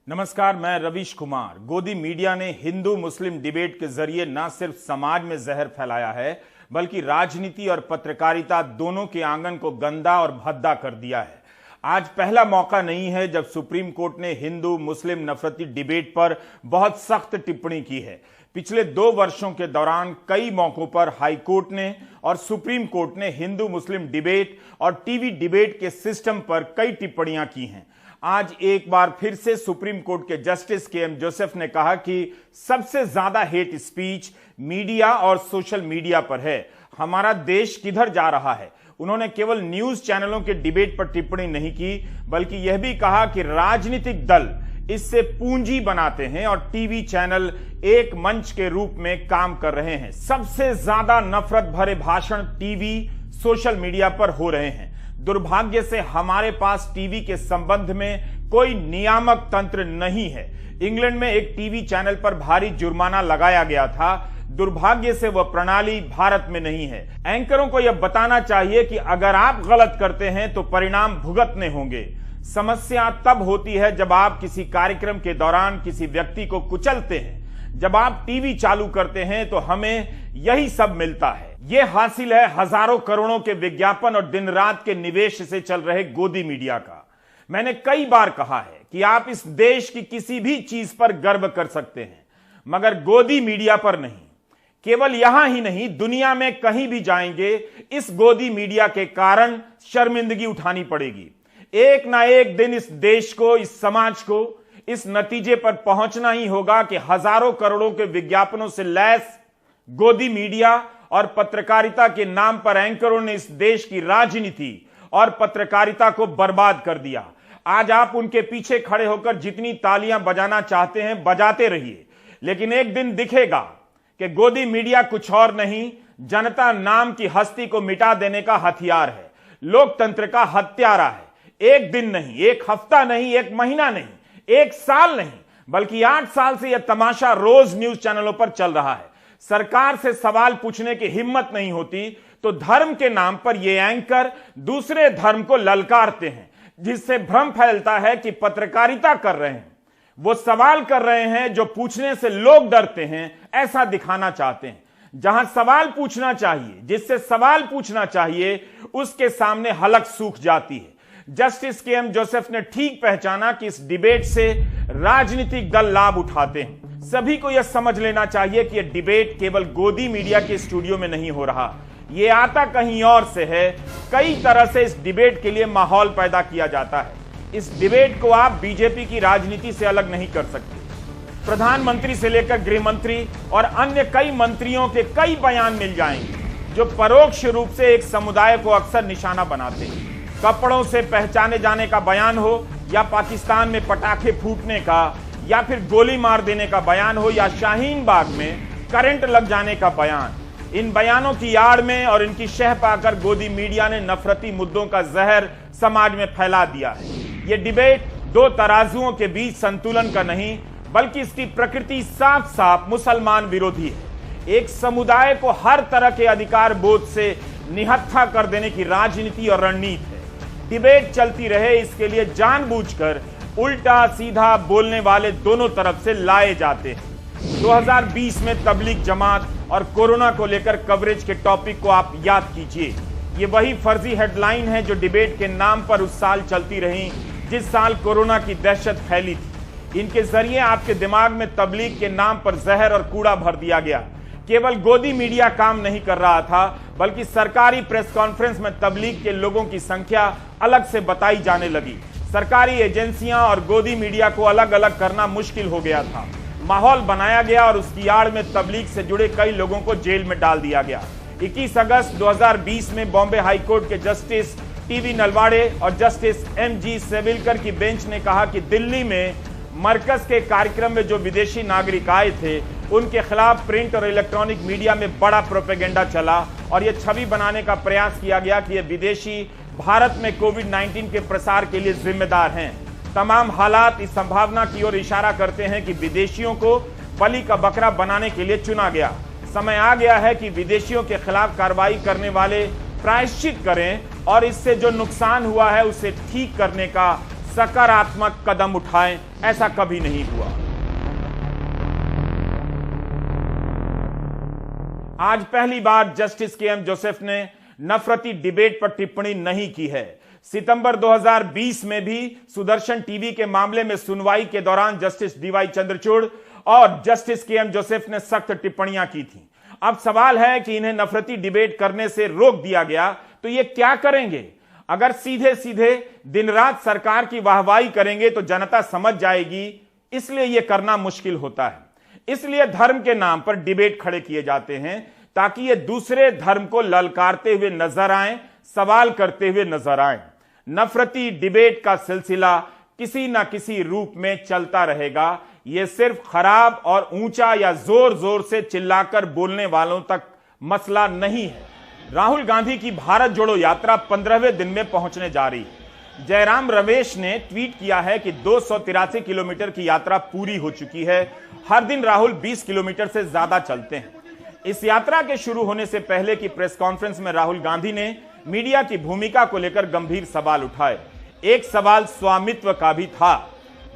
नमस्कार, मैं रवीश कुमार। गोदी मीडिया ने हिंदू मुस्लिम डिबेट के जरिए न सिर्फ समाज में जहर फैलाया है बल्कि राजनीति और पत्रकारिता दोनों के आंगन को गंदा और भद्दा कर दिया है। आज पहला मौका नहीं है जब सुप्रीम कोर्ट ने हिंदू मुस्लिम नफरती डिबेट पर बहुत सख्त टिप्पणी की है। पिछले 2 वर्षों के दौरान कई मौकों पर हाई कोर्ट ने और सुप्रीम कोर्ट ने हिंदू मुस्लिम डिबेट और टीवी डिबेट के सिस्टम पर कई टिप्पणियां की हैं। आज एक बार फिर से सुप्रीम कोर्ट के जस्टिस के.एम. जोसेफ ने कहा कि सबसे ज्यादा हेट स्पीच मीडिया और सोशल मीडिया पर है। हमारा देश किधर जा रहा है? उन्होंने केवल न्यूज चैनलों के डिबेट पर टिप्पणी नहीं की बल्कि यह भी कहा कि राजनीतिक दल इससे पूंजी बनाते हैं और टीवी चैनल एक मंच के रूप में काम कर रहे हैं। सबसे ज्यादा नफरत भरे भाषण टीवी सोशल मीडिया पर हो रहे हैं। दुर्भाग्य से हमारे पास टीवी के संबंध में कोई नियामक तंत्र नहीं है। इंग्लैंड में एक टीवी चैनल पर भारी जुर्माना लगाया गया था। दुर्भाग्य से वह प्रणाली भारत में नहीं है। एंकरों को यह बताना चाहिए कि अगर आप गलत करते हैं तो परिणाम भुगतने होंगे। समस्या तब होती है जब आप किसी कार्यक्रम के दौरान किसी व्यक्ति को कुचलते हैं। जब आप टीवी चालू करते हैं तो हमें यही सब मिलता है। यह हासिल है हजारों करोड़ों के विज्ञापन और दिन रात के निवेश से चल रहे गोदी मीडिया का। मैंने कई बार कहा है कि आप इस देश की किसी भी चीज पर गर्व कर सकते हैं मगर गोदी मीडिया पर नहीं। केवल यहां ही नहीं, दुनिया में कहीं भी जाएंगे इस गोदी मीडिया के कारण शर्मिंदगी उठानी पड़ेगी। एक ना एक दिन इस देश को, इस समाज को इस नतीजे पर पहुंचना ही होगा कि हजारों करोड़ों के विज्ञापनों से लैस गोदी मीडिया और पत्रकारिता के नाम पर एंकरों ने इस देश की राजनीति और पत्रकारिता को बर्बाद कर दिया। आज आप उनके पीछे खड़े होकर जितनी तालियां बजाना चाहते हैं बजाते रहिए, लेकिन एक दिन दिखेगा कि गोदी मीडिया कुछ और नहीं, जनता नाम की हस्ती को मिटा देने का हथियार है, लोकतंत्र का हत्यारा है। एक दिन नहीं, एक हफ्ता नहीं, एक महीना नहीं, एक साल नहीं, बल्कि 8 साल से यह तमाशा रोज न्यूज चैनलों पर चल रहा है। सरकार से सवाल पूछने की हिम्मत नहीं होती तो धर्म के नाम पर ये एंकर दूसरे धर्म को ललकारते हैं, जिससे भ्रम फैलता है कि पत्रकारिता कर रहे हैं। वो सवाल कर रहे हैं जो पूछने से लोग डरते हैं, ऐसा दिखाना चाहते हैं। जहां सवाल पूछना चाहिए, जिससे सवाल पूछना चाहिए, उसके सामने हलक सूख जाती है। Justice KM. जोसेफ ने ठीक पहचाना कि इस डिबेट से राजनीतिक दल लाभ उठाते हैं। सभी को यह समझ लेना चाहिए कि यह डिबेट केवल गोदी मीडिया के स्टूडियो में नहीं हो रहा, यह आता कहीं और से है। कई तरह से इस डिबेट के लिए माहौल पैदा किया जाता है। इस डिबेट को आप बीजेपी की राजनीति से अलग नहीं कर सकते। प्रधानमंत्री से लेकर गृह मंत्री और अन्य कई मंत्रियों के कई बयान मिल जाएंगे जो परोक्ष रूप से एक समुदाय को अक्सर निशाना बनाते हैं। कपड़ों से पहचाने जाने का बयान हो या पाकिस्तान में पटाखे फूटने का या फिर गोली मार देने का बयान हो या शाहीन बाग में करंट लग जाने का बयान, इन बयानों की आड़ में और इनकी शह पाकर गोदी मीडिया ने नफरती मुद्दों का जहर समाज में फैला दिया है। यह डिबेट 2 तराजुओं के बीच संतुलन का नहीं बल्कि इसकी प्रकृति साफ साफ मुसलमान विरोधी है। एक समुदाय को हर तरह के अधिकार बोध से निहत्था कर देने की राजनीति और रणनीति है। डिबेट चलती रहे इसके लिए जानबूझकर उल्टा सीधा बोलने वाले दोनों तरफ से लाए जाते हैं। 2020 में तबलीग जमात और कोरोना को लेकर कवरेज के टॉपिक को आप याद कीजिए। ये वही फर्जी हेडलाइन है जो डिबेट के नाम पर उस साल चलती रही जिस साल कोरोना की दहशत फैली थी। इनके जरिए आपके दिमाग में तबलीग के नाम पर जहर और कूड़ा भर दिया गया। केवल गोदी मीडिया काम नहीं कर रहा था बल्कि सरकारी प्रेस कॉन्फ्रेंस में तबलीग के लोगों की संख्या अलग से बताई जाने लगी। सरकारी एजेंसियां और गोदी मीडिया को अलग अलग करना मुश्किल हो गया था। माहौल बनाया गया और उसकी आड़ में तबलीग से जुड़े कई लोगों को जेल में डाल दिया गया। 21 अगस्त 2020 में बॉम्बे हाईकोर्ट के जस्टिस टी.वी. नलवाड़े और जस्टिस एम.जी. सेविलकर की बेंच ने कहा कि दिल्ली में मरकज के कार्यक्रम में जो विदेशी नागरिक आए थे उनके खिलाफ प्रिंट और इलेक्ट्रॉनिक मीडिया में बड़ा प्रोपेगेंडा चला और यह छवि बनाने का प्रयास किया गया कि ये विदेशी भारत में कोविड-19 के प्रसार के लिए जिम्मेदार हैं। तमाम हालात इस संभावना की ओर इशारा करते हैं कि विदेशियों को बलि का बकरा बनाने के लिए चुना गया। समय आ गया है कि विदेशियों के खिलाफ कार्रवाई करने वाले प्रायश्चित करें और इससे जो नुकसान हुआ है उसे ठीक करने का सकारात्मक कदम उठाएं, ऐसा कभी नहीं हुआ। आज पहली बार जस्टिस के एम जोसेफ ने नफरती डिबेट पर टिप्पणी नहीं की है। सितंबर 2020 में भी सुदर्शन टीवी के मामले में सुनवाई के दौरान जस्टिस डीवाई चंद्रचूड़ और जस्टिस के एम जोसेफ ने सख्त टिप्पणियां की थी। अब सवाल है कि इन्हें नफरती डिबेट करने से रोक दिया गया तो ये क्या करेंगे? अगर सीधे सीधे दिन रात सरकार की वाहवाही करेंगे तो जनता समझ जाएगी, इसलिए यह करना मुश्किल होता है। इसलिए धर्म के नाम पर डिबेट खड़े किए जाते हैं ताकि ये दूसरे धर्म को ललकारते हुए नजर आए, सवाल करते हुए नजर आए। नफरती डिबेट का सिलसिला किसी ना किसी रूप में चलता रहेगा। यह सिर्फ खराब और ऊंचा या जोर जोर से चिल्लाकर बोलने वालों तक मसला नहीं है। राहुल गांधी की भारत जोड़ो यात्रा 15वें दिन में पहुंचने जा रही है। जयराम रमेश ने ट्वीट किया है कि 283 किलोमीटर की यात्रा पूरी हो चुकी है। हर दिन राहुल 20 किलोमीटर से ज्यादा चलते हैं। इस यात्रा के शुरू होने से पहले की प्रेस कॉन्फ्रेंस में राहुल गांधी ने मीडिया की भूमिका को लेकर गंभीर सवाल उठाए। एक सवाल स्वामित्व का भी था,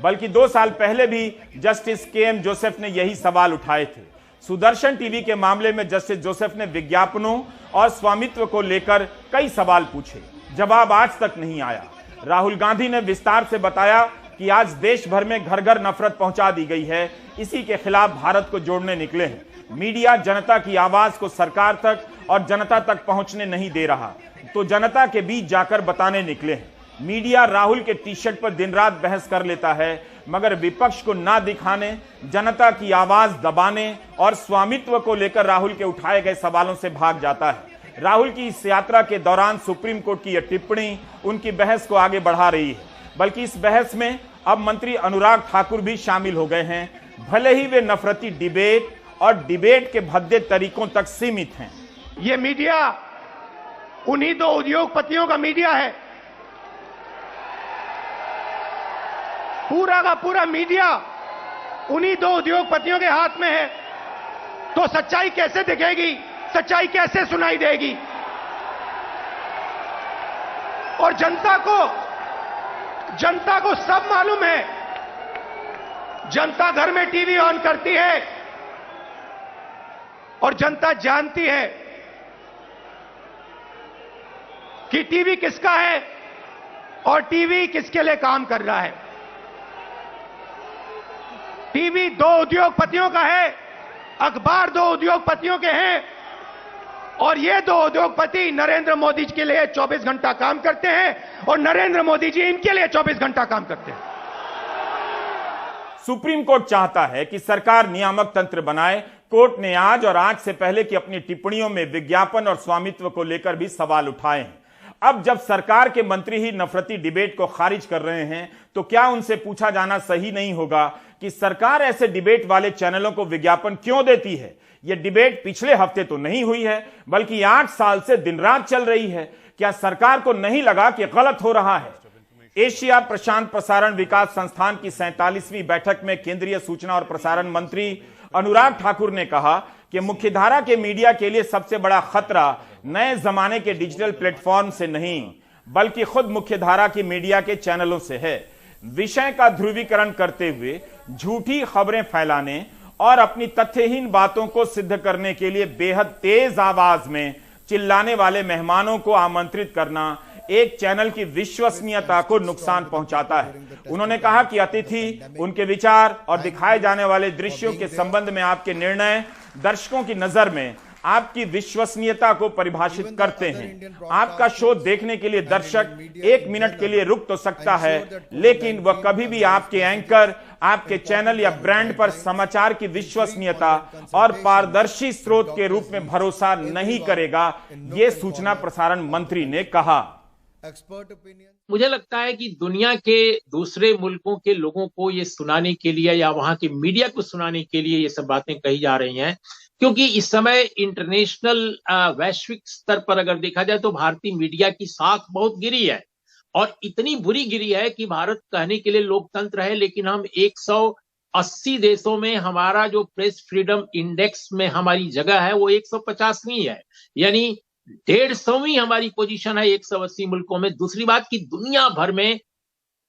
बल्कि 2 साल पहले भी जस्टिस के एम जोसेफ ने यही सवाल उठाए थे। सुदर्शन टीवी के मामले में जस्टिस जोसेफ ने विज्ञापनों और स्वामित्व को लेकर कई सवाल पूछे, जवाब आज तक नहीं आया। राहुल गांधी ने विस्तार से बताया कि आज देश भर में घर घर नफरत पहुंचा दी गई है, इसी के खिलाफ भारत को जोड़ने निकले हैं। मीडिया जनता की आवाज को सरकार तक और जनता तक पहुंचने नहीं दे रहा, तो जनता के बीच जाकर बताने निकले हैं। मीडिया राहुल के टी शर्ट पर दिन रात बहस कर लेता है, मगर विपक्ष को ना दिखाने, जनता की आवाज दबाने और स्वामित्व को लेकर राहुल के उठाए गए सवालों से भाग जाता है। राहुल की इस यात्रा के दौरान सुप्रीम कोर्ट की यह टिप्पणी उनकी बहस को आगे बढ़ा रही है, बल्कि इस बहस में अब मंत्री अनुराग ठाकुर भी शामिल हो गए हैं, भले ही वे नफरती डिबेट और डिबेट के भद्दे तरीकों तक सीमित हैं। ये मीडिया उन्हीं 2 उद्योगपतियों का मीडिया है। पूरा का पूरा मीडिया उन्हीं 2 उद्योगपतियों के हाथ में है, तो सच्चाई कैसे दिखेगी, सच्चाई कैसे सुनाई देगी? और जनता को सब मालूम है। जनता घर में टीवी ऑन करती है और जनता जानती है कि टीवी किसका है और टीवी किसके लिए काम कर रहा है। टीवी 2 उद्योगपतियों का है, अखबार 2 उद्योगपतियों के हैं, और ये 2 उद्योगपति नरेंद्र मोदी जी के लिए 24 घंटा काम करते हैं और नरेंद्र मोदी जी इनके लिए 24 घंटा काम करते हैं। सुप्रीम कोर्ट चाहता है कि सरकार नियामक तंत्र बनाए। कोर्ट ने आज और आज से पहले की अपनी टिप्पणियों में विज्ञापन और स्वामित्व को लेकर भी सवाल उठाए हैं। अब जब सरकार के मंत्री ही नफरती डिबेट को खारिज कर रहे हैं, तो क्या उनसे पूछा जाना सही नहीं होगा कि सरकार ऐसे डिबेट वाले चैनलों को विज्ञापन क्यों देती है? यह डिबेट पिछले हफ्ते तो नहीं हुई है, बल्कि 8 साल से दिन रात चल रही है। क्या सरकार को नहीं लगा कि गलत हो रहा है? एशिया प्रशांत प्रसारण विकास संस्थान की 47वीं बैठक में केंद्रीय सूचना और प्रसारण मंत्री अनुराग ठाकुर ने कहा कि मुख्यधारा के मीडिया के लिए सबसे बड़ा खतरा नए जमाने के डिजिटल प्लेटफॉर्म से नहीं, बल्कि खुद मुख्यधारा की मीडिया के चैनलों से है। विषय का ध्रुवीकरण करते हुए झूठी खबरें फैलाने और अपनी तथ्यहीन बातों को सिद्ध करने के लिए बेहद तेज आवाज में चिल्लाने वाले मेहमानों को आमंत्रित करना एक चैनल की विश्वसनीयता को नुकसान पहुंचाता है। उन्होंने कहा कि अतिथि, उनके विचार और दिखाए जाने वाले दृश्यों के संबंध में आपके निर्णय दर्शकों की नजर में आपकी विश्वसनीयता को परिभाषित करते हैं। आपका शो देखने के लिए दर्शक 1 मिनट के लिए रुक तो सकता है, लेकिन वह कभी भी आपके एंकर, आपके चैनल या ब्रांड पर समाचार की विश्वसनीयता और पारदर्शी स्रोत के रूप में भरोसा नहीं करेगा, यह सूचना प्रसारण मंत्री ने कहा। मुझे लगता है कि दुनिया के दूसरे मुल्कों के लोगों को ये सुनाने के लिए या वहां के मीडिया को सुनाने के लिए ये सब बातें कही जा रही हैं, क्योंकि इस समय इंटरनेशनल वैश्विक स्तर पर अगर देखा जाए तो भारतीय मीडिया की साख बहुत गिरी है, और इतनी बुरी गिरी है कि भारत कहने के लिए लोकतंत्र है, लेकिन हम 180 देशों में हमारा जो प्रेस फ्रीडम इंडेक्स में हमारी जगह है वो 150वीं है, यानी 150वीं हमारी पोजीशन है 180 मुल्कों में। दूसरी बात कि दुनिया भर में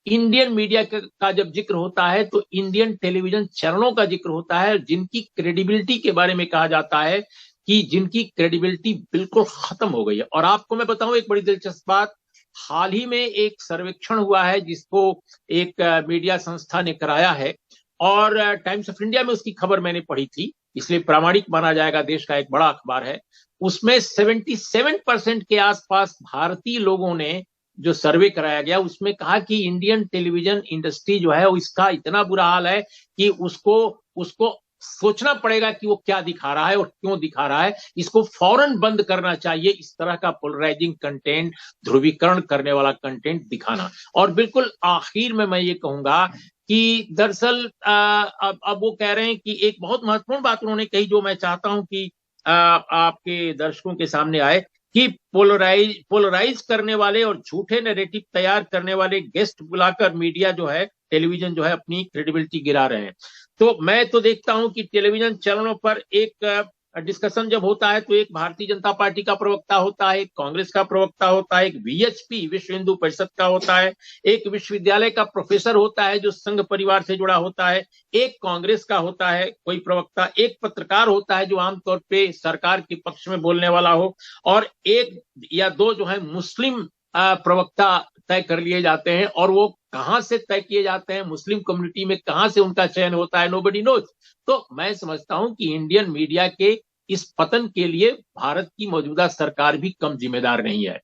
इंडियन मीडिया का जब जिक्र होता है तो इंडियन टेलीविजन चैनलों का जिक्र होता है, जिनकी क्रेडिबिलिटी के बारे में कहा जाता है कि जिनकी क्रेडिबिलिटी बिल्कुल खत्म हो गई है। और आपको मैं बताऊं एक बड़ी दिलचस्प बात, हाल ही में एक सर्वेक्षण हुआ है जिसको एक मीडिया संस्था ने कराया है, और टाइम्स ऑफ इंडिया में उसकी खबर मैंने पढ़ी थी, इसलिए प्रामाणिक माना जाएगा, देश का एक बड़ा अखबार है। उसमें 77% के आसपास भारतीय लोगों ने जो सर्वे कराया गया उसमें कहा कि इंडियन टेलीविजन इंडस्ट्री जो है इसका इतना बुरा हाल है कि उसको सोचना पड़ेगा कि वो क्या दिखा रहा है और क्यों दिखा रहा है, इसको फौरन बंद करना चाहिए, इस तरह का पोलराइजिंग कंटेंट, ध्रुवीकरण करने वाला कंटेंट दिखाना। और बिल्कुल आखिर में मैं ये कहूंगा कि दरअसल अब वो कह रहे हैं कि एक बहुत महत्वपूर्ण बात उन्होंने कही जो मैं चाहता हूं कि आपके दर्शकों के सामने आए, कि पोलराइज करने वाले और झूठे नैरेटिव तैयार करने वाले गेस्ट बुलाकर मीडिया जो है, टेलीविजन जो है, अपनी क्रेडिबिलिटी गिरा रहे हैं। तो मैं तो देखता हूं कि टेलीविजन चैनलों पर एक डिस्कशन जब होता है तो एक भारतीय जनता पार्टी का प्रवक्ता होता है, एक कांग्रेस का प्रवक्ता होता है, एक वीएचपी विश्व हिंदू परिषद का होता है, एक विश्वविद्यालय का प्रोफेसर होता है जो संघ परिवार से जुड़ा होता है, एक कांग्रेस का होता है कोई प्रवक्ता, एक पत्रकार होता है जो आमतौर पे सरकार के पक्ष में बोलने वाला हो, और एक या दो जो है मुस्लिम प्रवक्ता तय कर लिए जाते हैं। और वो कहां से तय किए जाते हैं, मुस्लिम कम्युनिटी में कहां से उनका चयन होता है, नोबडी नोज। तो मैं समझता हूं कि इंडियन मीडिया के इस पतन के लिए भारत की मौजूदा सरकार भी कम जिम्मेदार नहीं है।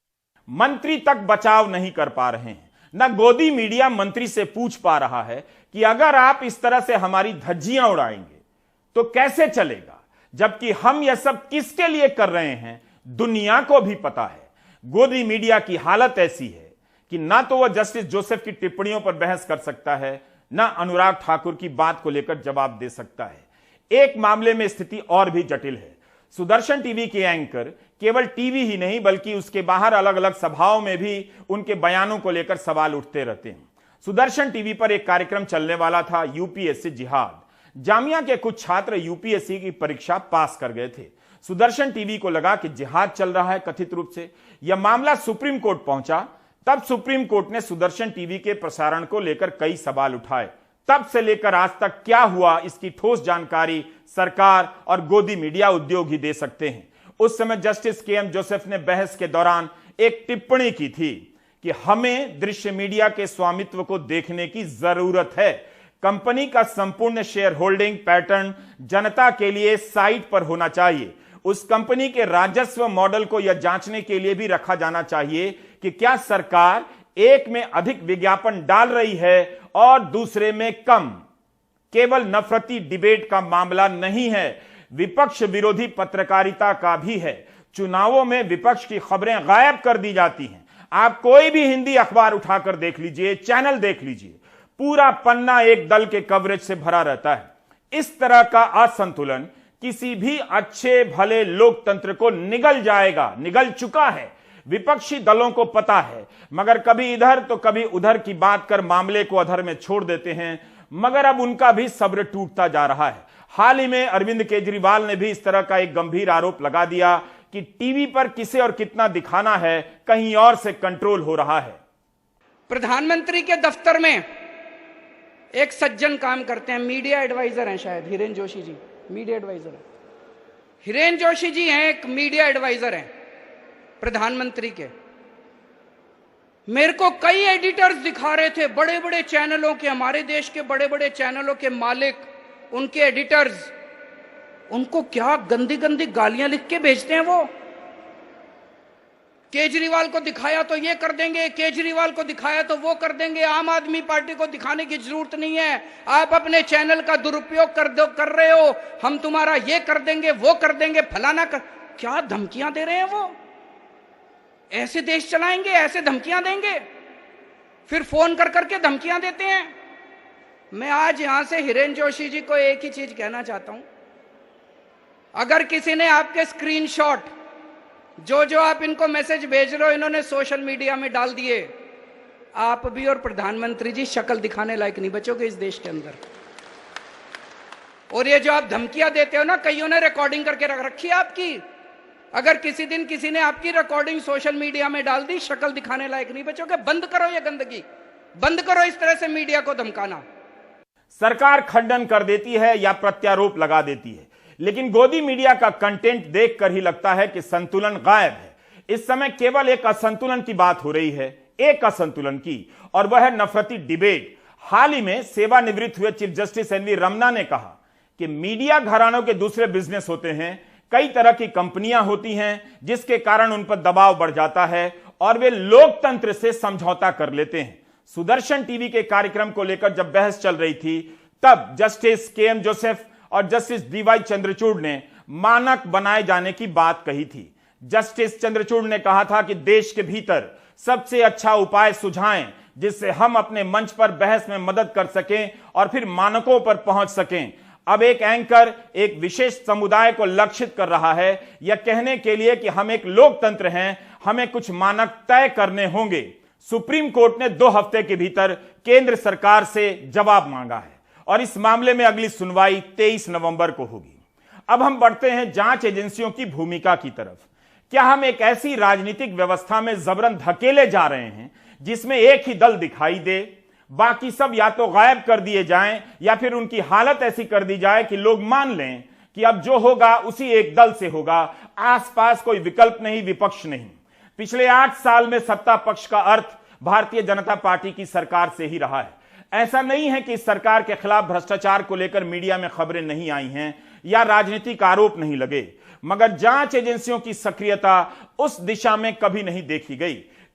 मंत्री तक बचाव नहीं कर पा रहे हैं, न गोदी मीडिया मंत्री से पूछ पा रहा है कि अगर आप इस तरह से हमारी धज्जियां उड़ाएंगे तो कैसे चलेगा, जबकि हम यह सब किसके लिए कर रहे हैं दुनिया को भी पता है। गोदी मीडिया की हालत ऐसी है कि ना तो वह जस्टिस जोसेफ की टिप्पणियों पर बहस कर सकता है, ना अनुराग ठाकुर की बात को लेकर जवाब दे सकता है। एक मामले में स्थिति और भी जटिल है। सुदर्शन टीवी के एंकर केवल टीवी ही नहीं बल्कि उसके बाहर अलग अलग सभाओं में भी उनके बयानों को लेकर सवाल उठते रहते हैं। सुदर्शन टीवी पर एक कार्यक्रम चलने वाला था, यूपीएससी जिहाद। जामिया के कुछ छात्र यूपीएससी की परीक्षा पास कर गए थे। सुदर्शन टीवी को लगा कि जिहाद चल रहा है कथित रूप से। यह मामला सुप्रीम कोर्ट पहुंचा। तब सुप्रीम कोर्ट ने सुदर्शन टीवी के प्रसारण को लेकर कई सवाल उठाए। तब से लेकर आज तक क्या हुआ इसकी ठोस जानकारी सरकार और गोदी मीडिया उद्योग ही दे सकते हैं। उस समय जस्टिस केएम जोसेफ ने बहस के दौरान एक टिप्पणी की थी कि हमें दृश्य मीडिया के स्वामित्व को देखने की जरूरत है। कंपनी का संपूर्ण शेयर होल्डिंग पैटर्न जनता के लिए साइट पर होना चाहिए। उस कंपनी के राजस्व मॉडल को यह जांचने के लिए भी रखा जाना चाहिए कि क्या सरकार एक में अधिक विज्ञापन डाल रही है और दूसरे में कम। केवल नफरती डिबेट का मामला नहीं है, विपक्ष विरोधी पत्रकारिता का भी है। चुनावों में विपक्ष की खबरें गायब कर दी जाती हैं। आप कोई भी हिंदी अखबार उठाकर देख लीजिए, चैनल देख लीजिए, पूरा पन्ना एक दल के कवरेज से भरा रहता है। इस तरह का असंतुलन किसी भी अच्छे भले लोकतंत्र को निगल जाएगा, निगल चुका है। विपक्षी दलों को पता है, मगर कभी इधर तो कभी उधर की बात कर मामले को अधर में छोड़ देते हैं। मगर अब उनका भी सब्र टूटता जा रहा है। हाल ही में अरविंद केजरीवाल ने भी इस तरह का एक गंभीर आरोप लगा दिया कि टीवी पर किसे और कितना दिखाना है कहीं और से कंट्रोल हो रहा है। प्रधानमंत्री के दफ्तर में एक सज्जन काम करते हैं, मीडिया एडवाइजर हैं, शायद हिरेन जोशी जी मीडिया एडवाइजर है। हिरेन जोशी जी हैं, एक मीडिया एडवाइजर हैं प्रधानमंत्री के। मेरे को कई एडिटर्स दिखा रहे थे, बड़े बड़े चैनलों के, हमारे देश के बड़े बड़े चैनलों के मालिक, उनके एडिटर्स, उनको क्या गंदी गंदी गालियां लिख के भेजते हैं। वो केजरीवाल को दिखाया तो ये कर देंगे, केजरीवाल को दिखाया तो वो कर देंगे, आम आदमी पार्टी को दिखाने की जरूरत नहीं है, आप अपने चैनल का दुरुपयोग कर रहे हो, हम तुम्हारा ये कर देंगे, वो कर देंगे, फलाना कर। क्या धमकियां दे रहे हैं वो। ऐसे देश चलाएंगे, ऐसे धमकियां देंगे, फिर फोन कर करके धमकियां देते हैं। मैं आज यहां से हिरेन जोशी जी को एक ही चीज कहना चाहता हूं, अगर किसी ने आपके स्क्रीनशॉट जो आप इनको मैसेज भेज रहे हो इन्होंने सोशल मीडिया में डाल दिए, आप भी और प्रधानमंत्री जी शक्ल दिखाने लायक नहीं बचोगे इस देश के अंदर। और ये जो आप धमकियां देते हो ना, कईयों ने रिकॉर्डिंग करके रख रखी है आपकी, अगर किसी दिन किसी ने आपकी रिकॉर्डिंग सोशल मीडिया में डाल दी, शक्ल दिखाने लायक नहीं बचोगे। बंद करो ये गंदगी, बंद करो इस तरह से मीडिया को धमकाना। सरकार खंडन कर देती है या प्रत्यारोप लगा देती है, लेकिन गोदी मीडिया का कंटेंट देखकर ही लगता है कि संतुलन गायब है। इस समय केवल एक असंतुलन की बात हो रही है, एक असंतुलन की, और वह है नफरती डिबेट। हाल ही में सेवानिवृत्त हुए चीफ जस्टिस एनवी रमना ने कहा कि मीडिया घरानों के दूसरे बिजनेस होते हैं, कई तरह की कंपनियां होती हैं जिसके कारण उन पर दबाव बढ़ जाता है और वे लोकतंत्र से समझौता कर लेते हैं। सुदर्शन टीवी के कार्यक्रम को लेकर जब बहस चल रही थी, तब जस्टिस के.एम. जोसेफ और जस्टिस डी.वाई. चंद्रचूड़ ने मानक बनाए जाने की बात कही थी। जस्टिस चंद्रचूड़ ने कहा था कि देश के भीतर सबसे अच्छा उपाय सुझाएं जिससे हम अपने मंच पर बहस में मदद कर सकें और फिर मानकों पर पहुंच सकें। अब एक एंकर एक विशेष समुदाय को लक्षित कर रहा है यह कहने के लिए कि हम एक लोकतंत्र हैं, हमें कुछ मानक तय करने होंगे। सुप्रीम कोर्ट ने 2 हफ्ते के भीतर केंद्र सरकार से जवाब मांगा है और इस मामले में अगली सुनवाई 23 नवंबर को होगी। अब हम बढ़ते हैं जांच एजेंसियों की भूमिका की तरफ। क्या हम एक ऐसी राजनीतिक व्यवस्था में जबरन धकेले जा रहे हैं जिसमें एक ही दल दिखाई दे, बाकी सब या तो गायब कर दिए जाएं या फिर उनकी हालत ऐसी कर दी जाए कि लोग मान लें कि अब जो होगा उसी एक दल से होगा, आसपास कोई विकल्प नहीं, विपक्ष नहीं। पिछले 8 साल में सत्ता पक्ष का अर्थ भारतीय जनता पार्टी की सरकार से ही रहा है। ऐसा नहीं है कि इस सरकार के खिलाफ भ्रष्टाचार को लेकर मीडिया में खबरें नहीं आई हैं या राजनीतिक आरोप नहीं लगे, मगर जांच एजेंसियों की सक्रियता उस दिशा में कभी नहीं देखी गई।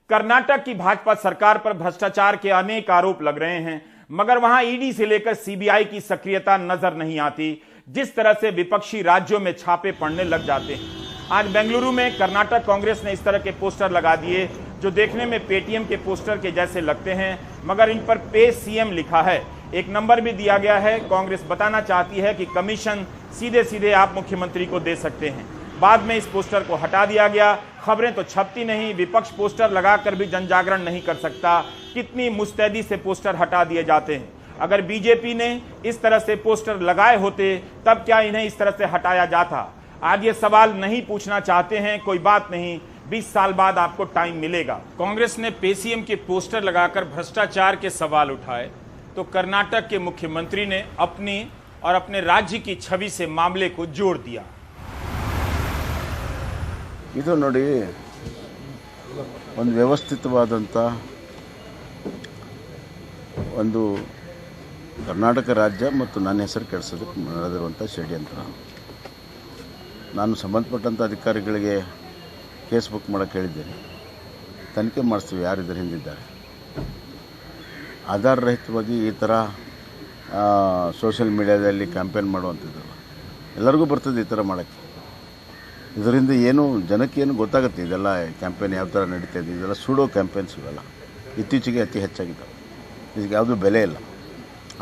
कर्नाटक की भाजपा सरकार पर भ्रष्टाचार के अनेक आरोप लग रहे हैं, मगर वहां ईडी से लेकर सीबीआई की सक्रियता नजर नहीं आती, जिस तरह से विपक्षी राज्यों में छापे पड़ने लग जाते हैं। आज बेंगलुरु में कर्नाटक कांग्रेस ने इस तरह के पोस्टर लगा दिए जो देखने में पेटीएम के पोस्टर के जैसे लगते हैं, मगर इन पर पे सीएम लिखा है। एक नंबर भी दिया गया है। कांग्रेस बताना चाहती है कि कमीशन सीधे सीधे आप मुख्यमंत्री को दे सकते हैं। बाद में इस पोस्टर को हटा दिया गया। खबरें तो छपती नहीं, विपक्ष पोस्टर लगाकर भी जनजागरण नहीं कर सकता। कितनी मुस्तैदी से पोस्टर हटा दिए जाते हैं। अगर बीजेपी ने इस तरह से पोस्टर लगाए होते तब क्या इन्हें इस तरह से हटाया जाता? आज ये सवाल नहीं पूछना चाहते हैं, कोई बात नहीं, 20 साल बाद आपको टाइम मिलेगा। कांग्रेस ने पेसीएम के पोस्टर लगाकर भ्रष्टाचार के सवाल उठाए तो कर्नाटक के मुख्यमंत्री ने अपनी और अपने राज्य की छवि से मामले को जोड़ दिया। ಇದು ನೋಡಿ, ಒಂದು ವ್ಯವಸ್ಥಿತವಾದಂಥ ಒಂದು ಕರ್ನಾಟಕ ರಾಜ್ಯ ಮತ್ತು ನನ್ನ ಹೆಸರು ಕೆಡಿಸೋದಕ್ಕೆ ನಡೆದಿರುವಂಥ ಷಡ್ಯಂತ್ರ. ನಾನು ಸಂಬಂಧಪಟ್ಟಂಥ ಅಧಿಕಾರಿಗಳಿಗೆ ಕೇಸ್ ಬುಕ್ ಮಾಡೋಕ್ಕೆ ಹೇಳಿದ್ದೇನೆ. ತನಿಖೆ ಮಾಡಿಸ್ತೀವಿ ಯಾರು ಇದರ ಹಿಂದಿದ್ದಾರೆ. ಆಧಾರರಹಿತವಾಗಿ ಈ ಥರ ಸೋಷಿಯಲ್ ಮೀಡಿಯಾದಲ್ಲಿ ಕ್ಯಾಂಪೇನ್ ಮಾಡುವಂಥದ್ದು ಎಲ್ಲರಿಗೂ ಬರ್ತದೆ ಈ ಥರ ಮಾಡೋಕ್ಕೆ. ಇದರಿಂದ ಏನು ಜನಕ್ಕೇನು ಗೊತ್ತಾಗುತ್ತೆ ಇದೆಲ್ಲ ಕ್ಯಾಂಪೇನ್ ಯಾವ ಥರ ನಡೀತಾ ಇದೆ. ಇದೆಲ್ಲ ಸೂಡೋ ಕ್ಯಾಂಪೇನ್ಸ್ ಇವೆಲ್ಲ ಇತ್ತೀಚೆಗೆ ಅತಿ ಹೆಚ್ಚಾಗಿದ್ದಾವೆ. ಇದಕ್ಕೆ ಯಾವುದೂ ಬೆಲೆ ಇಲ್ಲ.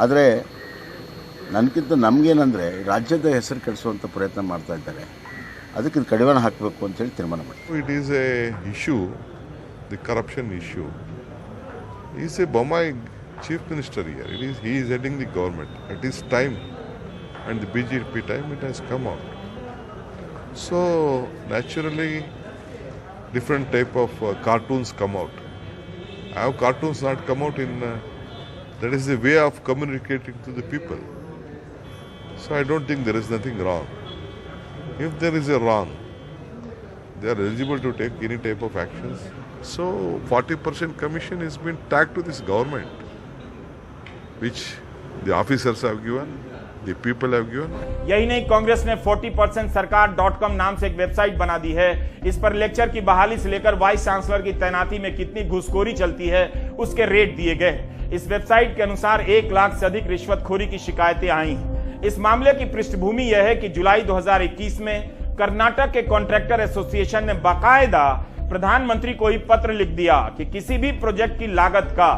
ಆದರೆ ನನಗಿಂತ ನಮಗೇನಂದರೆ ರಾಜ್ಯದ ಹೆಸರು ಕೆಡಿಸುವಂಥ ಪ್ರಯತ್ನ ಮಾಡ್ತಾ ಇದ್ದಾರೆ. ಅದಕ್ಕೆ ಇದು ಕಡಿವಾಣ ಹಾಕಬೇಕು ಅಂತೇಳಿ ತೀರ್ಮಾನ ಮಾಡಿ. It is A issue, the corruption issue. Is A Bommai chief minister here. he is heading the government. It is time, and the BJP time it has come out. So naturally different type of cartoons come out. Have cartoons not come out in that is the way of communicating to the people. So I don't think there is nothing wrong. If there is a wrong, they are eligible to take any type of actions. So 40% commission has been tagged to this government, which the officers have given, the people have given. यही नहीं, कांग्रेस ने 40% सरकार.com नाम से एक website बना दी है। इस पर लेक्चर की बहाली से लेकर वाइस चांसलर की तैनाती में कितनी घूसखोरी चलती है उसके रेट दिए गए। इस वेबसाइट के अनुसार 1 लाख से अधिक रिश्वतखोरी की शिकायतें आई हैं। इस मामले की पृष्ठभूमि यह है कि जुलाई 2021 में कर्नाटक के कॉन्ट्रैक्टर एसोसिएशन ने बाकायदा प्रधानमंत्री को ही पत्र लिख दिया कि किसी भी प्रोजेक्ट की लागत का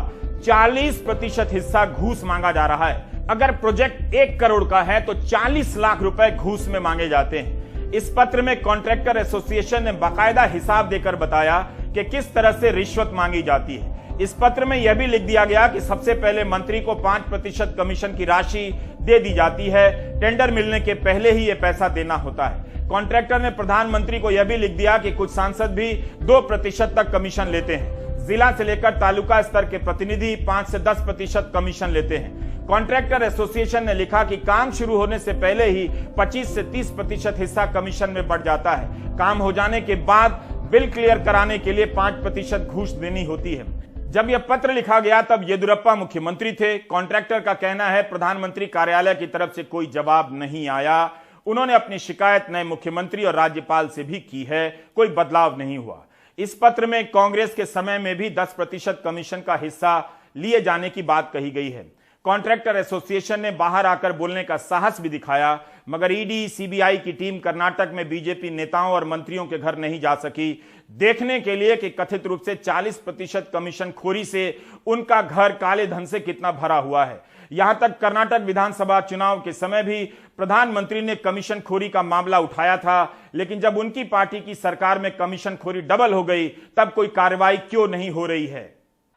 40% हिस्सा घूस मांगा जा रहा है। अगर प्रोजेक्ट 1 करोड़ का है तो 40 लाख रुपए घूस में मांगे जाते हैं। इस पत्र में कॉन्ट्रैक्टर एसोसिएशन ने बाकायदा हिसाब देकर बताया कि किस तरह से रिश्वत मांगी जाती है। इस पत्र में यह भी लिख दिया गया कि सबसे पहले मंत्री को 5% कमीशन की राशि दे दी जाती है। टेंडर मिलने के पहले ही यह पैसा देना होता है। कॉन्ट्रैक्टर ने प्रधानमंत्री को यह भी लिख दिया कि कुछ सांसद भी 2% तक कमीशन लेते हैं। जिला से लेकर तालुका स्तर के प्रतिनिधि 5 से 10% कमीशन लेते हैं। कॉन्ट्रैक्टर एसोसिएशन ने लिखा कि काम शुरू होने से पहले ही 25 से 30% हिस्सा कमीशन में बढ़ जाता है। काम हो जाने के बाद बिल क्लियर कराने के लिए 5% घूस देनी होती है। जब यह पत्र लिखा गया तब येदियुरप्पा मुख्यमंत्री थे। कॉन्ट्रैक्टर का कहना है प्रधानमंत्री कार्यालय की तरफ से कोई जवाब नहीं आया। उन्होंने अपनी शिकायत नए मुख्यमंत्री और राज्यपाल से भी की है, कोई बदलाव नहीं हुआ। इस पत्र में कांग्रेस के समय में भी 10% कमीशन का हिस्सा लिए जाने की बात कही गई है। कॉन्ट्रैक्टर एसोसिएशन ने बाहर आकर बोलने का साहस भी दिखाया, मगर ईडी सीबीआई की टीम कर्नाटक में बीजेपी नेताओं और मंत्रियों के घर नहीं जा सकी, देखने के लिए कि कथित रूप से 40% कमीशन खोरी से उनका घर काले धन से कितना भरा हुआ है। यहां तक कर्नाटक विधानसभा चुनाव के समय भी प्रधानमंत्री ने कमीशन खोरी का मामला उठाया था, लेकिन जब उनकी पार्टी की सरकार में कमीशन खोरी डबल हो गई तब कोई कार्रवाई क्यों नहीं हो रही है।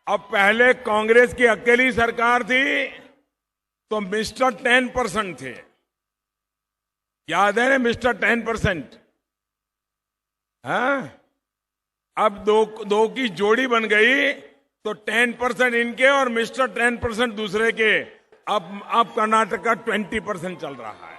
अब पहले कांग्रेस की अकेली सरकार थी तो मिस्टर 10% थे, याद है ना मिस्टर 10%? हाँ, अब दो की जोड़ी बन गई तो 10% इनके और मिस्टर 10% दूसरे के। अब कर्नाटक का 20% चल रहा है।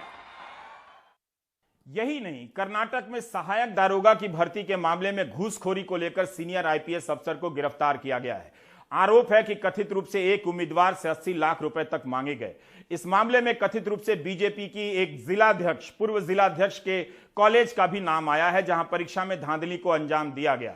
यही नहीं, कर्नाटक में सहायक दारोगा की भर्ती के मामले में घूसखोरी को लेकर सीनियर आईपीएस अफसर को गिरफ्तार किया गया है। आरोप है कि कथित रूप से एक उम्मीदवार से 80 लाख रुपए तक मांगे गए। इस मामले में कथित रूप से बीजेपी की एक जिलाध्यक्ष, पूर्व जिलाध्यक्ष के कॉलेज का भी नाम आया है, जहां परीक्षा में धांधली को अंजाम दिया गया।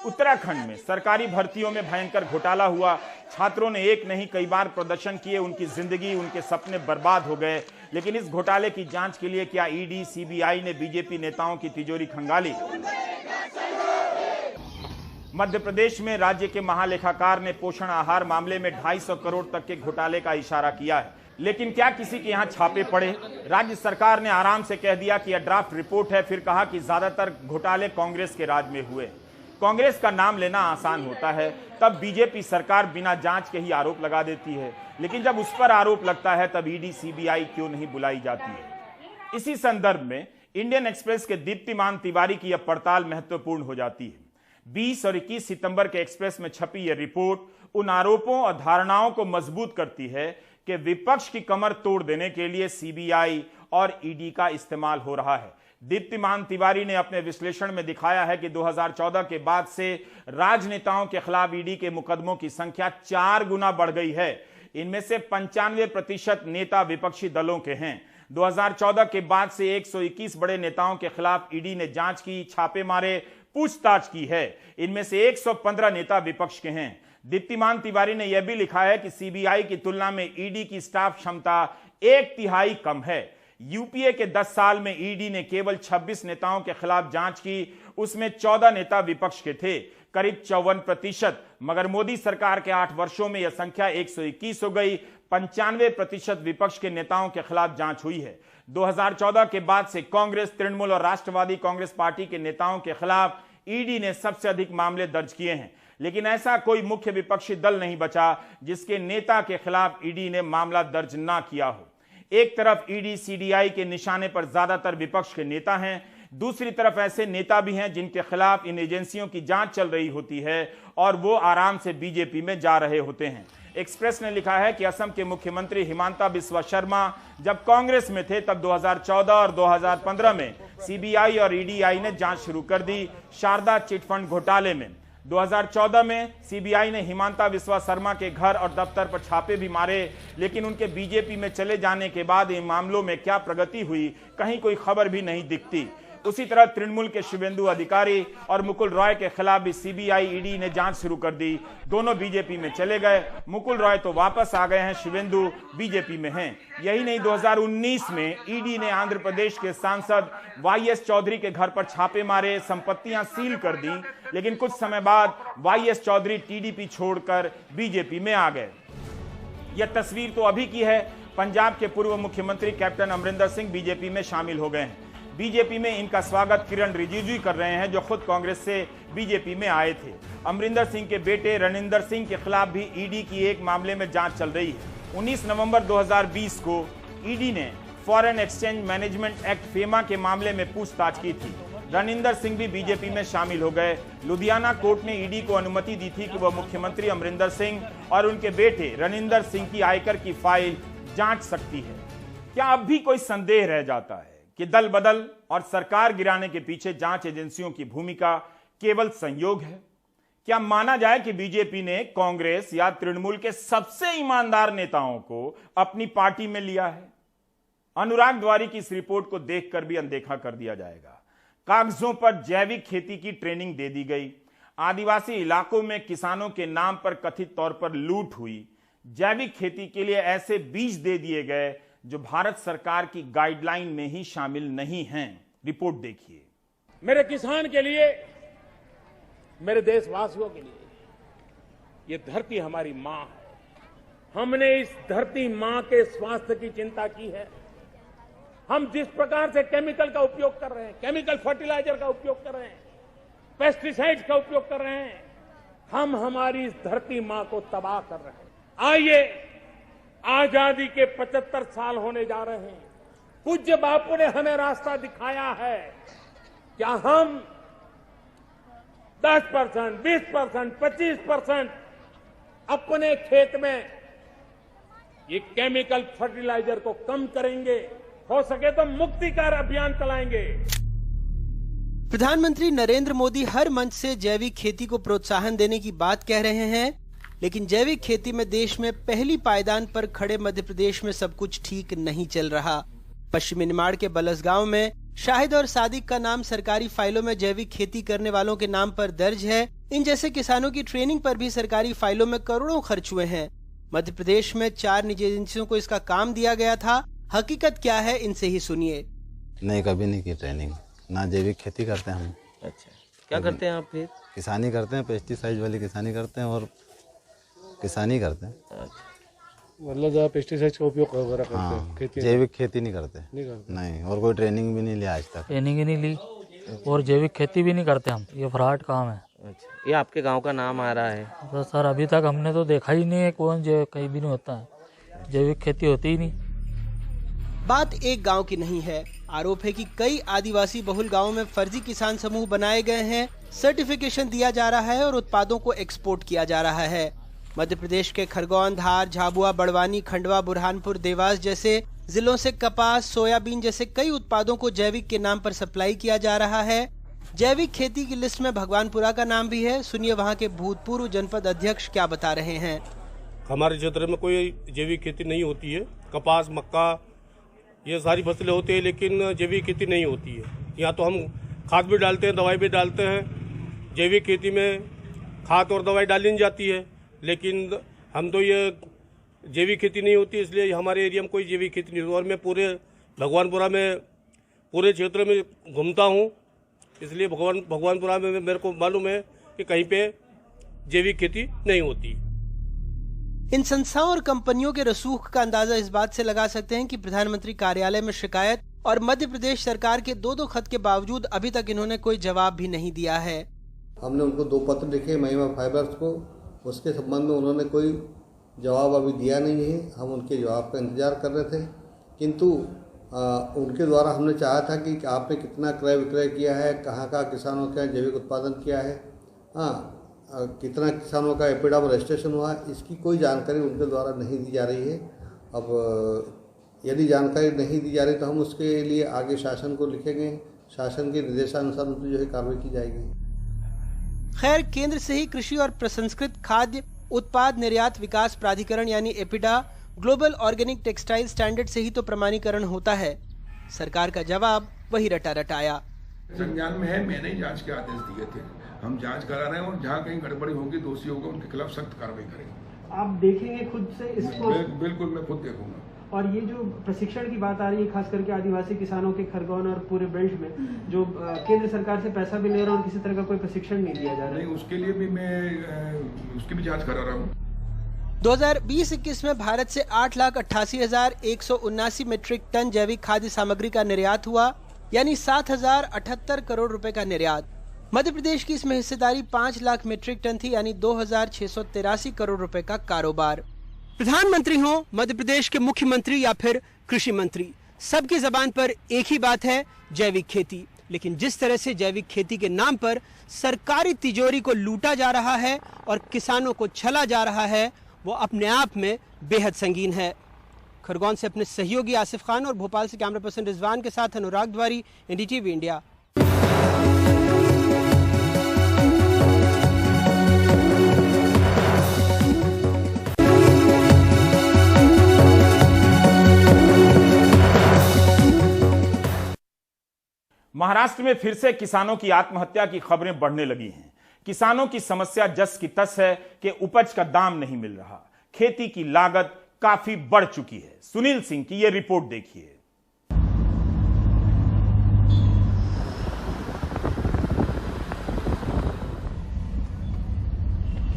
उत्तराखंड में सरकारी भर्तियों में भयंकर घोटाला हुआ। छात्रों ने एक नहीं कई बार प्रदर्शन किए, उनकी जिंदगी, उनके सपने बर्बाद हो गए। लेकिन इस घोटाले की जांच के लिए क्या ईडी सीबीआई ने बीजेपी नेताओं की तिजोरी खंगाली? मध्य प्रदेश में राज्य के महालेखाकार ने पोषण आहार मामले में 250 करोड़ तक के घोटाले का इशारा किया है, लेकिन क्या किसी के यहां छापे पड़े? राज्य सरकार ने आराम से कह दिया कि यह ड्राफ्ट रिपोर्ट है, फिर कहा कि ज्यादातर घोटाले कांग्रेस के राज में हुए। कांग्रेस का नाम लेना आसान होता है, तब बीजेपी सरकार बिना जांच के ही आरोप लगा देती है, लेकिन जब उस पर आरोप लगता है तब ईडी सीबीआई क्यों नहीं बुलाई जाती है? इसी संदर्भ में इंडियन एक्सप्रेस के दीप्तिमान तिवारी की यह पड़ताल महत्वपूर्ण हो जाती है। 20 और 21 सितंबर के एक्सप्रेस में छपी यह रिपोर्ट उन आरोपों और धारणाओं को मजबूत करती है कि विपक्ष की कमर तोड़ देने के लिए सीबीआई और ईडी का इस्तेमाल हो रहा है। दीप्तिमान तिवारी ने अपने विश्लेषण में दिखाया है कि 2014 के बाद से राजनेताओं के खिलाफ ईडी के मुकदमों की संख्या 4 गुना बढ़ गई है। इनमें से 95% नेता विपक्षी दलों के हैं। 2014 के बाद से 121 बड़े नेताओं के खिलाफ ईडी ने जांच की, छापे मारे, पूछताछ की है। इनमें से 115 नेता विपक्ष के हैं। दीप्तिमान तिवारी ने यह भी लिखा है कि सीबीआई की तुलना में ईडी की स्टाफ क्षमता 1/3 कम है। यूपीए के 10 साल में ईडी ने केवल 26 नेताओं के खिलाफ जांच की, उसमें 14 नेता विपक्ष के थे, करीब 54%। मगर मोदी सरकार के 8 वर्षों में यह संख्या 121 हो गई। 95% विपक्ष के नेताओं के खिलाफ जांच हुई है। 2014 के बाद से कांग्रेस, तृणमूल और राष्ट्रवादी कांग्रेस पार्टी के नेताओं के खिलाफ ईडी ने सबसे अधिक मामले दर्ज किए हैं, लेकिन ऐसा कोई मुख्य विपक्षी दल नहीं बचा जिसके नेता के खिलाफ ईडी ने मामला दर्ज ना किया हो। एक तरफ ईडी सीबीआई के निशाने पर ज्यादातर विपक्ष के नेता हैं, दूसरी तरफ ऐसे नेता भी हैं जिनके खिलाफ इन एजेंसियों की जांच चल रही होती है और वो आराम से बीजेपी में जा रहे होते हैं। एक्सप्रेस ने लिखा है कि असम के मुख्यमंत्री हिमांता बिस्वा शर्मा जब कांग्रेस में थे तब 2014 और 2015 में सीबीआई और ईडीआई ने जांच शुरू कर दी शारदा चिटफंड घोटाले में। 2014 में सीबीआई ने हिमांता बिस्वा शर्मा के घर और दफ्तर पर छापे भी मारे, लेकिन उनके बीजेपी में चले जाने के बाद इन मामलों में क्या प्रगति हुई, कहीं कोई खबर भी नहीं दिखती। उसी तरह तृणमूल के शिवेंदु अधिकारी और मुकुल रॉय के खिलाफ भी सीबीआई ईडी ने जांच शुरू कर दी। दोनों बीजेपी में चले गए। मुकुल रॉय तो वापस आ गए हैं, शिवेंदु बीजेपी में हैं। यही नहीं, 2019 में ईडी ने आंध्र प्रदेश के सांसद वाईएस चौधरी के घर पर छापे मारे, संपत्तियां सील कर दी, लेकिन कुछ समय बाद वाईएस चौधरी टीडीपी छोड़कर बीजेपी में आ गए। यह तस्वीर तो अभी की है। पंजाब के पूर्व मुख्यमंत्री कैप्टन अमरिंदर सिंह बीजेपी में शामिल हो गए हैं। बीजेपी में इनका स्वागत किरण रिजिजू कर रहे हैं, जो खुद कांग्रेस से बीजेपी में आए थे। अमरिंदर सिंह के बेटे रणिंदर सिंह के खिलाफ भी ईडी की एक मामले में जांच चल रही है। 19 नवंबर 2020 को ईडी ने foreign exchange management act FEMA के मामले में पूछताछ की थी। रनिंदर सिंह भी बीजेपी में शामिल हो गए। लुधियाना कोर्ट ने ईडी को अनुमति दी थी कि वह मुख्यमंत्री अमरिंदर सिंह और उनके बेटे रनिंदर सिंह की आयकर की फाइल जांच सकती है। क्या अब भी कोई संदेह रह जाता है कि दल बदल और सरकार गिराने के पीछे जांच एजेंसियों की भूमिका केवल संयोग है? क्या माना जाए कि बीजेपी ने कांग्रेस या तृणमूल के सबसे ईमानदार नेताओं को अपनी पार्टी में लिया है? अनुराग द्वारी की इस रिपोर्ट को देखकर भी अनदेखा कर दिया जाएगा। कागजों पर जैविक खेती की ट्रेनिंग दे दी गई, आदिवासी इलाकों में किसानों के नाम पर कथित तौर पर लूट हुई, जैविक खेती के लिए ऐसे बीज दे दिए गए जो भारत सरकार की गाइडलाइन में ही शामिल नहीं हैं। रिपोर्ट देखिए। मेरे किसान के लिए, मेरे देशवासियों के लिए ये धरती हमारी मां है। हमने इस धरती मां के स्वास्थ्य की चिंता की है। हम जिस प्रकार से केमिकल का उपयोग कर रहे हैं, केमिकल फर्टिलाइजर का उपयोग कर रहे हैं, पेस्टिसाइड्स का उपयोग कर रहे हैं, हम हमारी इस धरती मां को तबाह कर रहे हैं। आइए, आजादी के 75 साल होने जा रहे हैं। पूज्य बापू ने हमें रास्ता दिखाया है। क्या हम 10%, 20%, 25% अपने खेत में ये केमिकल फर्टिलाइजर को कम करेंगे? हो सके तो मुक्तिकार अभियान चलाएंगे। प्रधानमंत्री नरेंद्र मोदी हर मंच से जैविक खेती को प्रोत्साहन देने की बात कह रहे हैं, लेकिन जैविक खेती में देश में पहली पायदान पर खड़े मध्य प्रदेश में सब कुछ ठीक नहीं चल रहा। पश्चिमी निमाड़ के बलसगांव में शाहिद और सादिक का नाम सरकारी फाइलों में जैविक खेती करने वालों के नाम पर दर्ज है। इन जैसे किसानों की ट्रेनिंग पर भी सरकारी फाइलों में करोड़ों खर्च हुए हैं। मध्य प्रदेश में 4 निजी एजेंसियों को इसका काम दिया गया था। हकीकत क्या है, इनसे ही सुनिए। नहीं, कभी नहीं की ट्रेनिंग, ना जैविक खेती करते हैं हम। अच्छा, क्या करते हैं आप फिर? किसानी करते हैं, पेस्टिसाइड वाली किसानी करते हैं और किसानी करते हैं। अच्छा, मतलब ज़्यादा पेस्टिसाइड का उपयोग वगैरह करते हैं? खेती जैविक खेती नहीं करते। नहीं, और कोई ट्रेनिंग भी नहीं लिया आज तक। ट्रेनिंग ही नहीं ली और जैविक खेती भी नहीं करते हम। ये फ्रॉड काम है। अच्छा, ये आपके गांव का नाम आ रहा है? तो सर अभी तक हमने तो देखा ही नहीं है कौन कहीं भी नहीं होता है, जैविक खेती होती ही नहीं। बात एक गांव की नहीं है। आरोप है कि कई आदिवासी बहुल गांवों में फर्जी किसान समूह बनाए गए हैं, सर्टिफिकेशन दिया जा रहा है और उत्पादों को एक्सपोर्ट किया जा रहा है। मध्य प्रदेश के खरगोन, धार, झाबुआ, बड़वानी, खंडवा, बुरहानपुर, देवास जैसे जिलों से कपास, सोयाबीन जैसे कई उत्पादों को जैविक के नाम पर सप्लाई किया जा रहा है। जैविक खेती की लिस्ट में भगवानपुरा का नाम भी है। सुनिए वहां के भूतपूर्व जनपद अध्यक्ष क्या बता रहे हैं। हमारे क्षेत्र में कोई जैविक खेती नहीं होती है। कपास, मक्का, ये सारी फसलें होती है, लेकिन जैविक खेती नहीं होती है। यहाँ तो हम खाद भी डालते हैं, दवाई भी डालते हैं। जैविक खेती में खाद और दवाई डाली नहीं जाती है, लेकिन हम तो ये जैविक खेती नहीं होती, इसलिए हमारे एरिया में कोई जैविक खेती नहीं होती। और मैं पूरे भगवानपुरा में, पूरे क्षेत्र में घूमता हूँ, इसलिए भगवानपुरा में मेरे को मालूम है कि कहीं पे जैविक खेती नहीं होती। इन संस्थाओं और कंपनियों के रसूख का अंदाजा इस बात से लगा सकते हैं कि प्रधानमंत्री कार्यालय में शिकायत और मध्य प्रदेश सरकार के 2 खत के बावजूद अभी तक इन्होंने कोई जवाब भी नहीं दिया है। हमने उनको 2 पत्र लिखे महिमा फाइबर्स को, उसके संबंध में उन्होंने कोई जवाब अभी दिया नहीं है। हम उनके जवाब का इंतजार कर रहे थे, किंतु उनके द्वारा हमने चाहा था कि आपने कितना क्रय विक्रय किया है, कहाँ किसानों का जैविक उत्पादन किया है, कितना किसानों का एपिडा में रजिस्ट्रेशन हुआ, इसकी कोई जानकारी उनके द्वारा नहीं दी जा रही है। अब यदि जानकारी नहीं दी जा रही तो हम उसके लिए आगे शासन को लिखेंगे। शासन के निर्देशानुसार उन पर जो है कार्रवाई की जाएगी। खैर, केंद्र से ही कृषि और प्रसंस्कृत खाद्य उत्पाद निर्यात विकास प्राधिकरण यानी APEDA, global organic textile standard से ही तो प्रमाणीकरण होता है। सरकार का जवाब वही रटा रटाया। संज्ञान में है, मैंने ही जांच के आदेश दिए थे। हम जांच करा रहे हैं और जहाँ कहीं गड़बड़ी होगी, दोषी होगा, उनके खिलाफ सख्त कार्रवाई करेंगे। आप देखेंगे खुद से इसको? बिल्कुल, मैं खुद देखूंगा। और ये जो प्रशिक्षण की बात आ रही है, खास करके आदिवासी किसानों के खरगोन और पूरे बेल्ट में, जो केंद्र सरकार से पैसा भी ले रहा है और किसी तरह का कोई प्रशिक्षण नहीं दिया जा रहा है। नहीं, उसके लिए भी मैं उसकी भी जांच करा रहा हूँ। 2020-21 में भारत से 8,88,179 मीट्रिक टन जैविक खाद्य सामग्री का निर्यात हुआ, यानी 7,078 करोड़ रुपए का निर्यात। मध्य प्रदेश की इसमें हिस्सेदारी 5 लाख मीट्रिक टन थी, यानी 2,683 करोड़ रुपए का कारोबार। प्रधानमंत्री हो, मध्य प्रदेश के मुख्यमंत्री या फिर कृषि मंत्री, सबकी जबान पर एक ही बात है, जैविक खेती। लेकिन जिस तरह से जैविक खेती के नाम पर सरकारी तिजोरी को लूटा जा रहा है और किसानों को छला जा रहा है, वो अपने आप में बेहद संगीन है। खरगोन से अपने सहयोगी आसिफ खान और भोपाल से कैमरा पर्सन रिजवान के साथ अनुराग द्वारी, एनडीटीवी इंडिया। महाराष्ट्र में फिर से किसानों की आत्महत्या की खबरें बढ़ने लगी हैं। किसानों की समस्या जस की तस है कि उपज का दाम नहीं मिल रहा, खेती की लागत काफी बढ़ चुकी है। सुनील सिंह की यह रिपोर्ट देखिए।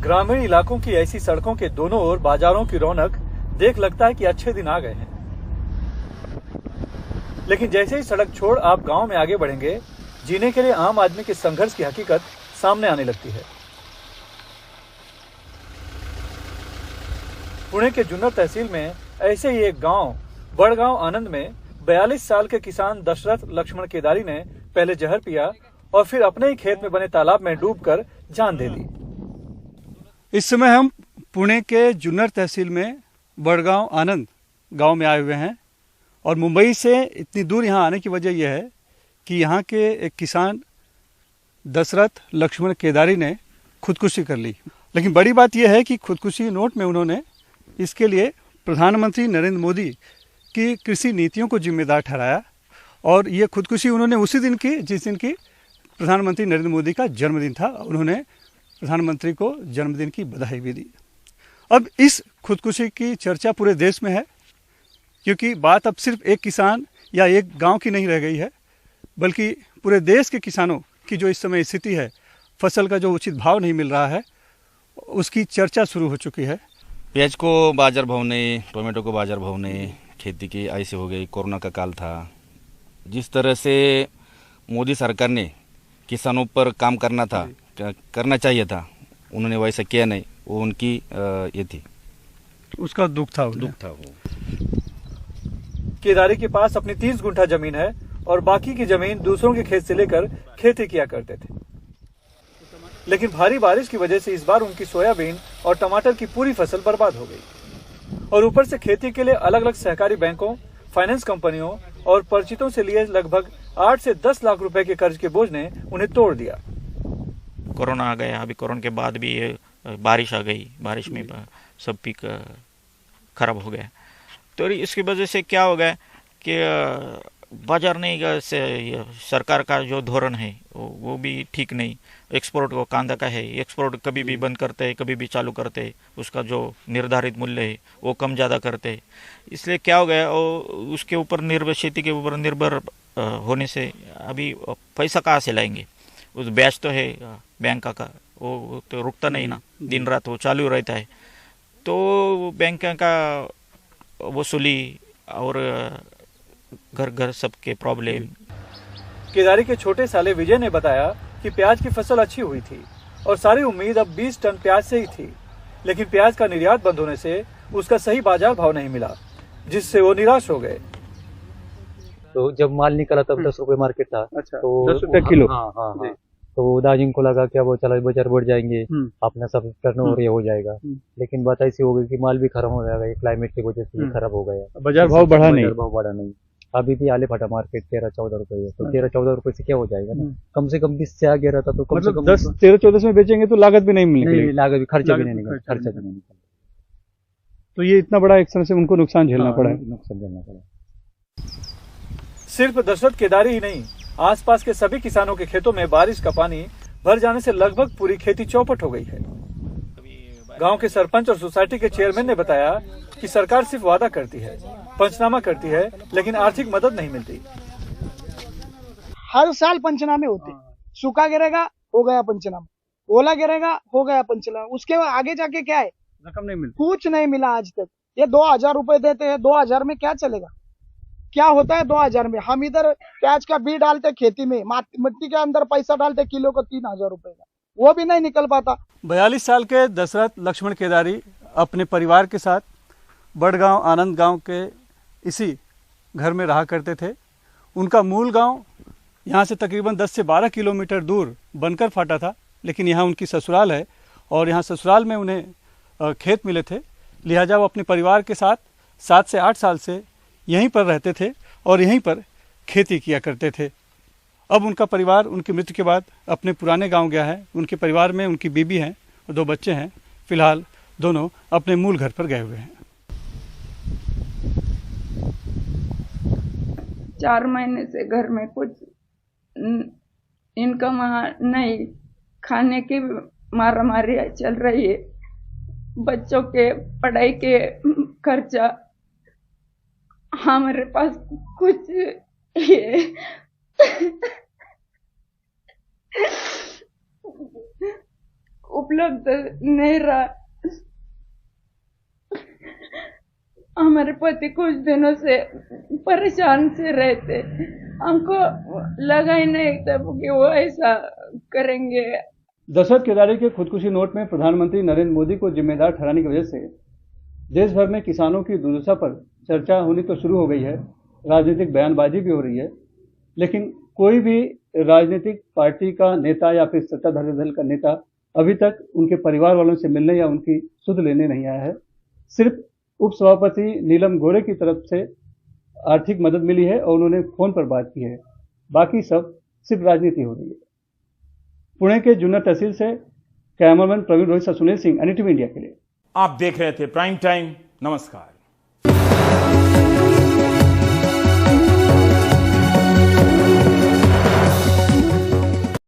ग्रामीण इलाकों की ऐसी सड़कों के दोनों ओर बाजारों की रौनक देख लगता है कि अच्छे दिन आ गए हैं, लेकिन जैसे ही सड़क छोड़ आप गांव में आगे बढ़ेंगे, जीने के लिए आम आदमी के संघर्ष की हकीकत सामने आने लगती है। पुणे के जुन्नर तहसील में ऐसे ही एक गांव बड़गांव आनंद में 42 साल के किसान दशरथ लक्ष्मण केदारी ने पहले जहर पिया और फिर अपने ही खेत में बने तालाब में डूबकर जान दे दी। इस समय हम पुणे के जुन्नर तहसील में बड़गांव आनंद गांव में आए हुए हैं और मुंबई से इतनी दूर यहाँ आने की वजह यह है कि यहाँ के एक किसान दशरथ लक्ष्मण केदारी ने खुदकुशी कर ली। लेकिन बड़ी बात यह है कि खुदकुशी नोट में उन्होंने इसके लिए प्रधानमंत्री नरेंद्र मोदी की कृषि नीतियों को जिम्मेदार ठहराया और ये खुदकुशी उन्होंने उसी दिन की जिस दिन की प्रधानमंत्री नरेंद्र मोदी का जन्मदिन था। उन्होंने प्रधानमंत्री को जन्मदिन की बधाई भी दी। अब इस खुदकुशी की चर्चा पूरे देश में है, क्योंकि बात अब सिर्फ एक किसान या एक गांव की नहीं रह गई है, बल्कि पूरे देश के किसानों की जो इस समय स्थिति है, फसल का जो उचित भाव नहीं मिल रहा है, उसकी चर्चा शुरू हो चुकी है। प्याज को बाजार भाव नहीं, टोमेटो को बाजार भाव नहीं, खेती की ऐसे हो गई। कोरोना का काल था, जिस तरह से मोदी सरकार ने किसानों पर काम करना चाहिए था, उन्होंने वैसा किया नहीं। वो उनकी ये थी, उसका दुख था वो। केदारी के पास अपनी 30 गुंठा जमीन है और बाकी की जमीन दूसरों के खेत से लेकर खेती किया करते थे, लेकिन भारी बारिश की वजह से इस बार उनकी सोयाबीन और टमाटर की पूरी फसल बर्बाद हो गई और ऊपर से खेती के लिए अलग अलग सहकारी बैंकों, फाइनेंस कंपनियों और परिचितों से लिए लगभग 8 से 10 लाख रुपए के कर्ज के बोझ ने उन्हें तोड़ दिया। कोरोना आ गया, अभी कोरोना के बाद भी बारिश आ गई, बारिश में सब पीक खराब हो गया। तो इसकी वजह से क्या हो गया कि बाजार नहीं से सरकार का जो धोरण है वो भी ठीक नहीं। एक्सपोर्ट को कांदा का है, एक्सपोर्ट कभी भी बंद करते हैं, कभी भी चालू करते हैं, उसका जो निर्धारित मूल्य है वो कम ज़्यादा करते हैं। इसलिए क्या हो गया, उसके ऊपर खेती के ऊपर निर्भर होने से अभी पैसा कहाँ से लाएंगे। उस ब्याज तो है बैंक का, वो तो रुकता नहीं ना, दिन रात वो चालू रहता है। तो बैंक का वसूली और घर घर सबके प्रॉब्लम। केदारी के छोटे साले विजय ने बताया कि प्याज की फसल अच्छी हुई थी और सारी उम्मीद अब 20 टन प्याज से ही थी, लेकिन प्याज का निर्यात बंद होने से उसका सही बाजार भाव नहीं मिला, जिससे वो निराश हो गए। तो जब माल निकला तब 10 रुपए मार्केट था। अच्छा, तो 10 रुपए किलो। हाँ। तो दाजिंग को लगा क्या वो चला बाजार बढ़ जाएंगे, अपना सब टर्नओवर ये हो जाएगा, लेकिन बात ऐसी हो गई कि माल भी खराब हो जाएगा, ये क्लाइमेट की वजह से खराब हो गया। बाजार भाव बढ़ा नहीं। अभी भी आले फटा मार्केट 13-14 रुपए है, तो 13-14 रुपए से क्या हो जाएगा ना, कम से कम 20 से आगे रहता तो कम से कम 10-13-14 में बेचेंगे तो लागत भी नहीं मिलेगी, लागत भी खर्चा भी नहीं निकल। तो ये इतना बड़ा एक तरह से उनको नुकसान झेलना पड़ा। सिर्फ दशरथ केदारी ही नहीं, आसपास के सभी किसानों के खेतों में बारिश का पानी भर जाने से लगभग पूरी खेती चौपट हो गई है। गांव के सरपंच और सोसाइटी के चेयरमैन ने बताया कि सरकार सिर्फ वादा करती है, पंचनामा करती है, लेकिन आर्थिक मदद नहीं मिलती। हर साल पंचनामे होते, सूखा गिरेगा हो गया पंचनामा, ओला गिरेगा हो गया पंचनामा, उसके आगे जाके क्या है, रकम नहीं मिलती, कुछ नहीं मिला आज तक। ये 2000 रुपए देते हैं, 2000 में क्या चलेगा, क्या होता है 2000 में? हम इधर प्याज का बीज डालते खेती में, मिट्टी के अंदर पैसा डालते किलो को 3000 रुपए का, वो भी नहीं निकल पाता। 42 साल के दशरथ लक्ष्मण केदारी अपने परिवार के साथ बड़गांव आनंद गांव के इसी घर में रहा करते थे। उनका मूल गांव यहाँ से तकरीबन 10 से 12 किलोमीटर दूर बनकर फाटा था, लेकिन यहाँ उनकी ससुराल है और यहाँ ससुराल में उन्हें खेत मिले थे। लिहाजा वो अपने परिवार के साथ 7 से 8 साल से यहीं पर रहते थे और यहीं पर खेती किया करते थे। अब उनका परिवार उनकी मृत्यु के बाद अपने पुराने गांव गया है। उनके परिवार में उनकी बीबी हैं और 2 बच्चे हैं। फिलहाल दोनों अपने मूल घर पर गए हुए हैं। 4 महीने से घर में कुछ इनकम नहीं, खाने की मारामारी चल रही है, बच्चों के पढ़ाई के खर्चा, हमारे पास कुछ ये उपलब्ध नहीं रहा। हमारे पति कुछ दिनों से परेशान से रहते, हमको लगा ही नहीं तब कि वो ऐसा करेंगे। दशरथ केदारी के खुदकुशी नोट में प्रधानमंत्री नरेंद्र मोदी को जिम्मेदार ठहराने की वजह से देश भर में किसानों की दुर्दशा पर चर्चा होनी तो शुरू हो गई है, राजनीतिक बयानबाजी भी हो रही है, लेकिन कोई भी राजनीतिक पार्टी का नेता या फिर सत्ताधारी दल का नेता अभी तक उनके परिवार वालों से मिलने या उनकी सुध लेने नहीं आया है। सिर्फ उप सभापति नीलम गोरे की तरफ से आर्थिक मदद मिली है और उन्होंने फोन पर बात की है, बाकी सब सिर्फ राजनीति हो रही है। पुणे के जुन्नर तहसील से कैमरामैन प्रवीण रोहित से सुनील सिंह, NDTV इंडिया के लिए। आप देख रहे थे प्राइम टाइम। नमस्कार।